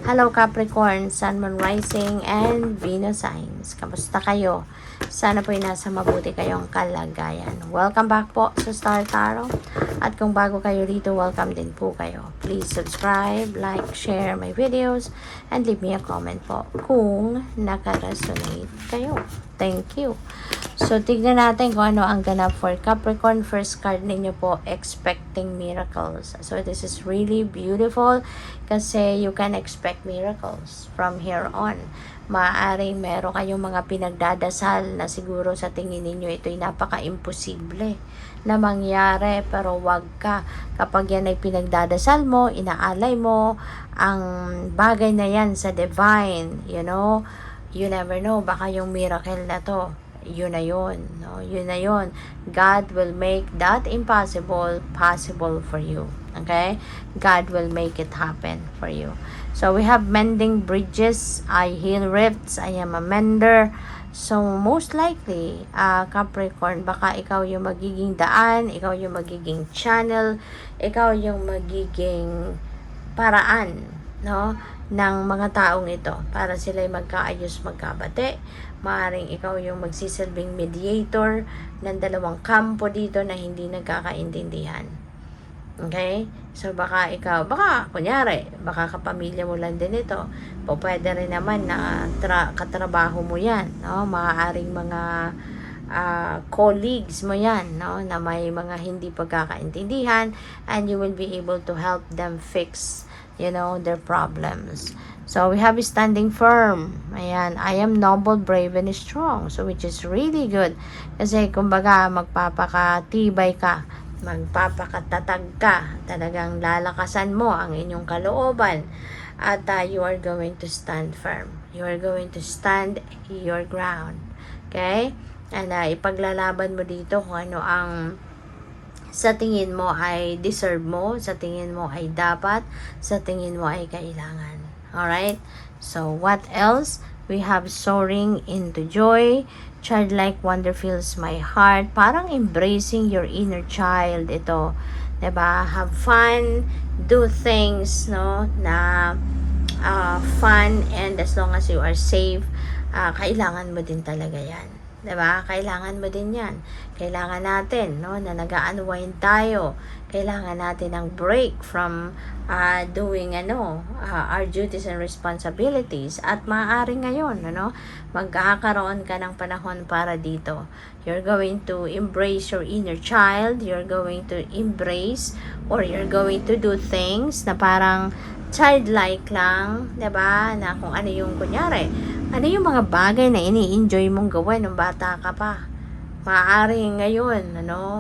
Hello Capricorn, Sun, Moon, Rising, and Venus signs. Kamusta kayo? Sana po'y nasa mabuti kayong kalagayan. Welcome back po sa Star Tarot. At kung bago kayo dito, welcome din po kayo. Please subscribe, like, share my videos, and leave me a comment po kung naka-resonate kayo. Thank you. So, tignan natin kung ano ang ganap for Capricorn. First card ninyo po, expecting miracles. So, this is really beautiful kasi you can expect miracles from here on. Maaaring meron kayong mga pinagdadasal na siguro sa tingin ninyo ito'y napaka-imposible na mangyari, pero wag ka. Kapag yan ay pinagdadasal mo, inaalay mo ang bagay na yan sa divine, you know, you never know, baka yung miracle na to, yun na yun, no? Yun na yun. God will make that impossible possible for you. Okay? God will make it happen for you. So, we have mending bridges. I heal rifts. I am a mender. So, most likely, Capricorn, baka ikaw yung magiging daan, ikaw yung magiging channel, ikaw yung magiging paraan, no, ng mga taong ito para sila'y magkaayos, magkabate. Maaaring ikaw yung magsisilbing mediator ng dalawang kampo dito na hindi nagkakaintindihan. Okay? So, baka ikaw, baka, kunyari, baka kapamilya mo lang din ito. O pwede rin naman na katrabaho mo yan, no? Maaaring mga colleagues mo yan, no? Na may mga hindi pagkakaintindihan, and you will be able to help them fix, you know, their problems. So, we have standing firm. Ayan, I am noble, brave, and strong. So, which is really good. Kasi, kumbaga, magpapakatibay ka, magpapakatatag ka, talagang lalakasan mo ang inyong kalooban, at you are going to stand firm. You are going to stand your ground. Okay? And ipaglalaban mo dito kung ano ang sa tingin mo ay deserve mo, sa tingin mo ay dapat, sa tingin mo ay kailangan. Alright? So, what else? We have soaring into joy. Childlike wonder fills my heart. Parang embracing your inner child ito. 'Di ba? Have fun, do things, no, na fun, and as long as you are safe, kailangan mo din talaga 'yan. 'Di ba? Kailangan mo din 'yan. Kailangan natin, no, na nag-unwind tayo. Kailangan natin ng break from doing our duties and responsibilities, at maaari ngayon, magkakaroon ka ng panahon para dito. You're going to embrace your inner child, you're going to embrace, or you're going to do things na parang childlike lang, 'di ba? Na kung ano yung kunyari, ano yung mga bagay na ini-enjoy mong gawin nung bata ka pa. Maaari ngayon,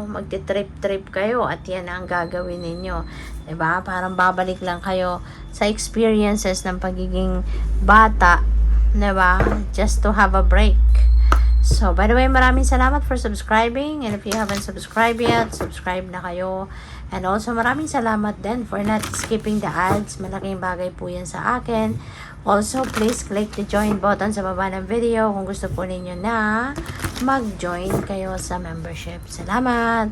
magti-trip-trip kayo at yan ang gagawin ninyo. 'Di ba? Parang babalik lang kayo sa experiences ng pagiging bata, 'di ba? Just to have a break. So, by the way, maraming salamat for subscribing, and if you haven't subscribed yet, subscribe na kayo. And also, maraming salamat din for not skipping the ads. Malaking bagay po yan sa akin. Also, please click the join button sa baba ng video kung gusto po ninyo na mag-join kayo sa membership. Salamat!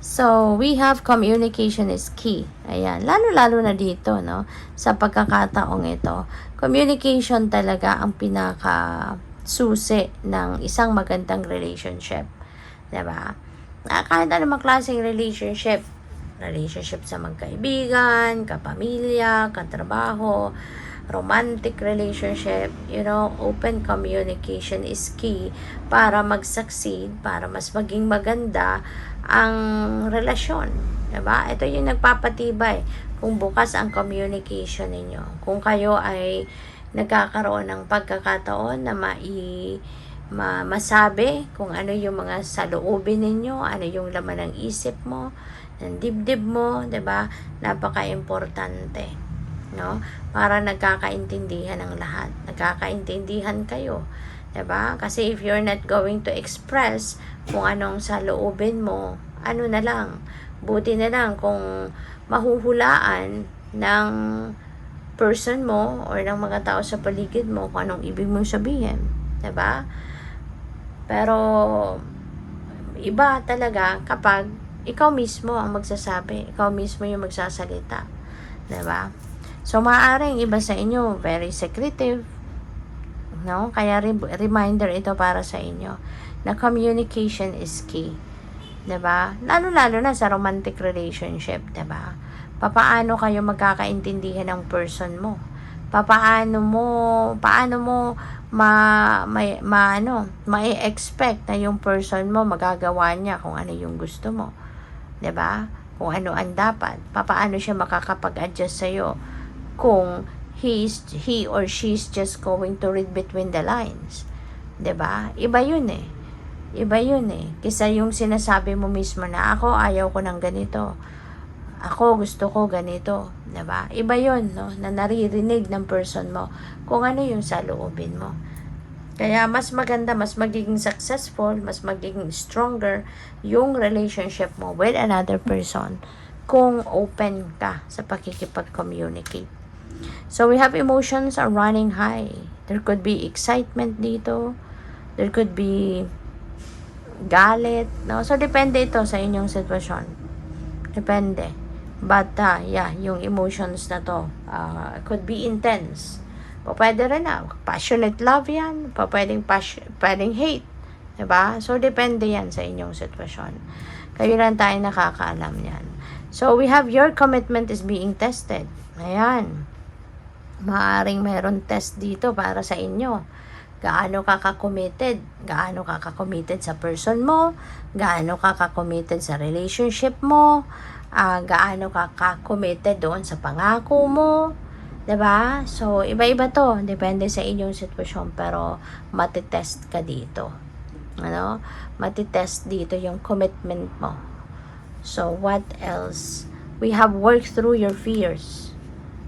So, we have communication is key. Ayan, lalo-lalo na dito, no? Sa pagkakataong ito. Communication talaga ang pinaka-susi ng isang magandang relationship. Diba? Kahit anumang klaseng relationship sa magkaibigan, kapamilya, katrabaho, romantic relationship, open communication is key para mag-succeed, para mas maging maganda ang relasyon. Diba? Ito yung nagpapatibay kung bukas ang communication ninyo. Kung kayo ay nagkakaroon ng pagkakataon na masabi kung ano yung mga saloobin ninyo, ano yung laman ng isip mo, ng dibdib mo, 'di ba? Napaka-importante, no? Para nagkakaintindihan ang lahat. Nagkakaintindihan kayo, 'di ba? Kasi if you're not going to express kung anong saloobin mo, ano na lang, buti na lang kung mahuhulaan ng person mo or ng mga tao sa paligid mo kung anong ibig mong sabihin, 'di ba? Pero iba talaga kapag ikaw mismo ang magsasabi, ikaw mismo yung magsasalita, 'di ba? So, maaaring iba sa inyo, very secretive, no? Kaya reminder ito para sa inyo na communication is key. 'Di ba? Lalo-lalo na sa romantic relationship, 'di ba? Papaano kayo magkakaintindihan ng person mo? Paano mo ma-expect na yung person mo magagawa niya kung ano yung gusto mo, 'di ba? Kung ano ang dapat. Paano siya makakapag-adjust sa iyo kung he or she's just going to read between the lines, 'di ba? Iba 'yun eh. Kisa yung sinasabi mo mismo na ako ayaw ko ng ganito. Ako gusto ko ganito, 'di ba? Iba 'yun, no? Na naririnig ng person mo kung ano yung saloobin mo. Kaya mas maganda, mas magiging successful, mas magiging stronger yung relationship mo with another person kung open ka sa pakikipag-communicate. So we have emotions are running high. There could be excitement dito. There could be galit, no? So depende ito sa inyong sitwasyon. Depende. But yung emotions na to could be intense. Pwede rin na passionate love yan. Pwedeng hate. Diba? So depende yan sa inyong sitwasyon. Kayo lang tayo nakakaalam yan. So we have your commitment is being tested. Ayan. Maaring mayroon test dito para sa inyo. Gaano ka ka-committed? Gaano ka ka-committed sa person mo? Gaano ka ka-committed sa relationship mo? Gaano ka ka-committed doon sa pangako mo? 'Di ba? So, iba-iba to. Depende sa inyong sitwasyon. Pero, matitest ka dito. Ano? Matitest dito yung commitment mo. So, what else? We have worked through your fears.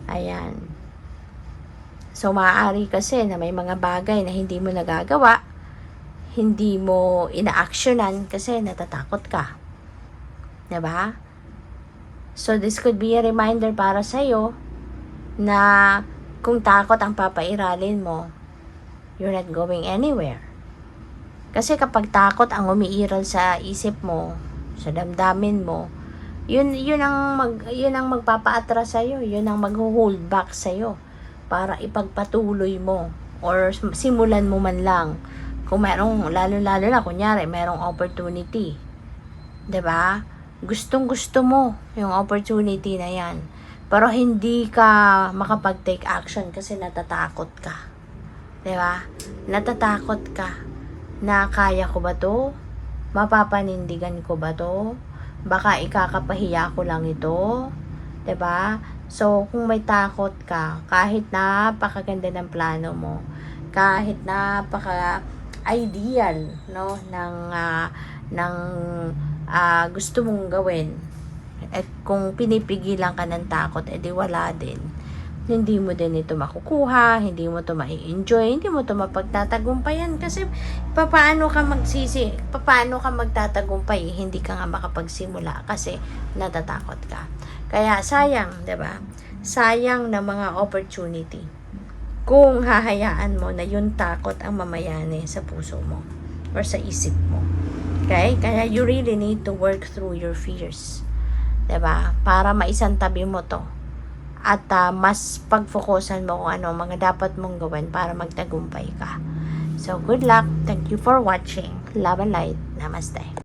Ayan. So, maaari kasi na may mga bagay na hindi mo nagagawa, hindi mo ina-actionan kasi natatakot ka. 'Di ba? So, this could be a reminder para sa'yo na kung takot ang papairalin mo, you're not going anywhere. Kasi kapag takot ang umiiral sa isip mo, sa damdamin mo, yun ang magpapa-atras sa'yo, yun ang mag-hold back sa'yo para ipagpatuloy mo or simulan mo man lang kung merong lalo-lalo na kunyari merong opportunity, 'di ba? Gustong-gusto mo yung opportunity na 'yan, pero hindi ka makapag-take action kasi natatakot ka, 'di ba? Natatakot ka na kaya ko ba 'to? Mapapanindigan ko ba 'to? Baka ikakapahiya ko lang ito, 'di ba? So, kung may takot ka, kahit napakaganda ng plano mo, kahit napaka-ideal, no, ng gusto mong gawin, at kung pinipigilan ka ng takot, edi wala din. Hindi mo din ito makukuha, hindi mo ito mai-enjoy, hindi mo ito mapagtatagumpayan kasi paano ka magtatagumpay, hindi ka nga makapagsimula kasi natatakot ka. Kaya sayang, 'di ba? Sayang na mga opportunity kung hahayaan mo na yung takot ang mamayani sa puso mo or sa isip mo. Okay? Kaya you really need to work through your fears. 'Di ba? Para maisantabi mo 'to. At mas pagfokusan mo kung ano mga dapat mong gawin para magtagumpay ka. So, good luck. Thank you for watching. Love and light. Namaste.